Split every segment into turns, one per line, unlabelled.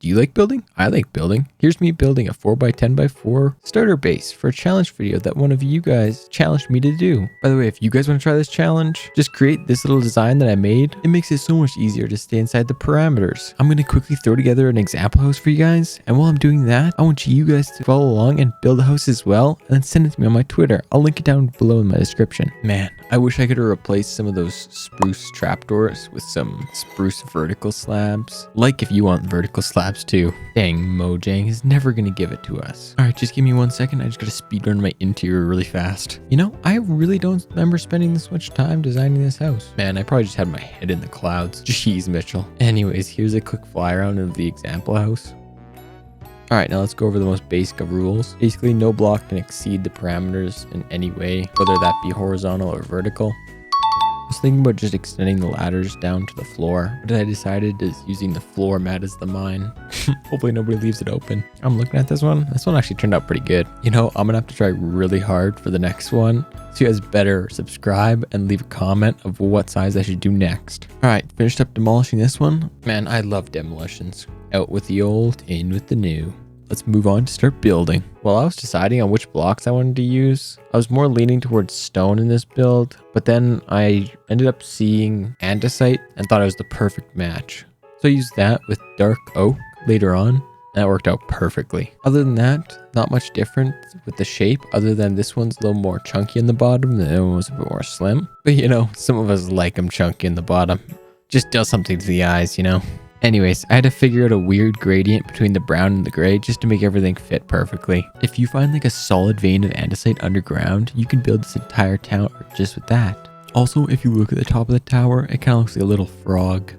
Do you like building? I like building. Here's me building a 4x10x4 starter base for a challenge video that one of you guys challenged me to do. By the way, if you guys want to try this challenge, just create this little design that I made. It makes it so much easier to stay inside the parameters. I'm going to quickly throw together an example house for you guys. And while I'm doing that, I want you guys to follow along and build a house as well. And then send it to me on my Twitter. I'll link it down below in my description. Man, I wish I could have replaced some of those spruce trapdoors with some spruce vertical slabs. Like if you want vertical slabs too. Dang, Mojang is never gonna give it to us. All right, just give me 1 second. I just gotta speedrun my interior really fast. You know, I really don't remember spending this much time designing this house. Man, I probably just had my head in the clouds. Jeez, Mitchell. Anyways, here's a quick fly around of the example house. All right, now let's go over the most basic of rules. Basically, no block can exceed the parameters in any way, whether that be horizontal or vertical. I was thinking about just extending the ladders down to the floor, but I decided is using the floor mat as the mine. Hopefully nobody leaves it open. I'm looking at this one. This one actually turned out pretty good. You know, I'm gonna have to try really hard for the next one. So you guys better subscribe and leave a comment of what size I should do next. All right, finished up demolishing this one. Man, I love demolitions. Out with the old, in with the new. Let's move on to start building. While I was deciding on which blocks I wanted to use, I was more leaning towards stone in this build, but then I ended up seeing andesite and thought it was the perfect match. So I used that with dark oak later on, and that worked out perfectly. Other than that, not much different with the shape, other than this one's a little more chunky in the bottom, the other one was a bit more slim. But you know, some of us like them chunky in the bottom. Just does something to the eyes, you know? Anyways, I had to figure out a weird gradient between the brown and the gray just to make everything fit perfectly. If you find like a solid vein of andesite underground, you can build this entire tower just with that. Also, if you look at the top of the tower, it kind of looks like a little frog.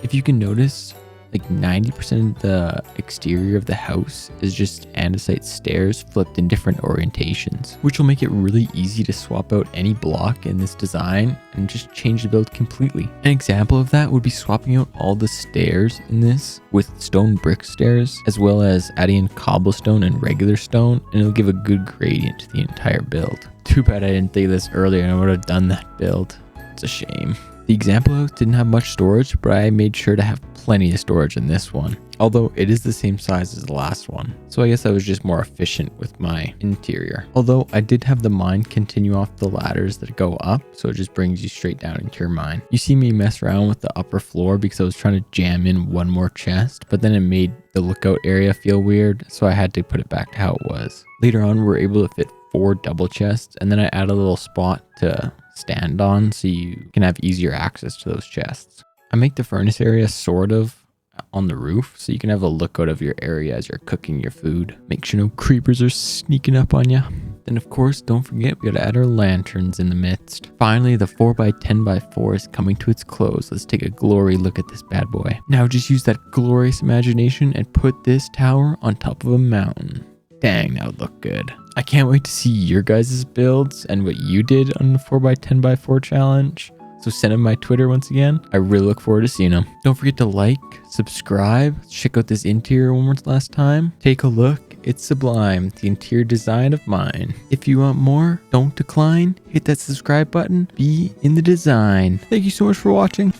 If you can notice, like 90% of the exterior of the house is just andesite stairs flipped in different orientations, which will make it really easy to swap out any block in this design and just change the build completely. An example of that would be swapping out all the stairs in this with stone brick stairs, as well as adding in cobblestone and regular stone, and it'll give a good gradient to the entire build. Too bad I didn't think of this earlier and I would have done that build. It's a shame. The example house didn't have much storage, but I made sure to have plenty of storage in this one, although it is the same size as the last one. So I guess I was just more efficient with my interior. Although I did have the mine continue off the ladders that go up, so it just brings you straight down into your mine. You see me mess around with the upper floor because I was trying to jam in one more chest, but then it made the lookout area feel weird, so I had to put it back to how it was. Later on, we were able to fit 4 double chests, and then I added a little spot to stand on so you can have easier access to those chests. I make the furnace area sort of on the roof so you can have a lookout of your area as you're cooking your food. Make sure no creepers are sneaking up on you. Then of course, don't forget we gotta add our lanterns in the midst. Finally, the 4x10x4 is coming to its close. Let's take a glory look at this bad boy. Now just use that glorious imagination and put this tower on top of a mountain. Dang, that would look good. I can't wait to see your guys' builds and what you did on the 4x10x4 challenge. So send them my Twitter once again. I really look forward to seeing them. Don't forget to like, subscribe, check out this interior one more last time. Take a look. It's sublime, the interior design of mine. If you want more, don't decline. Hit that subscribe button. Be in the design. Thank you so much for watching.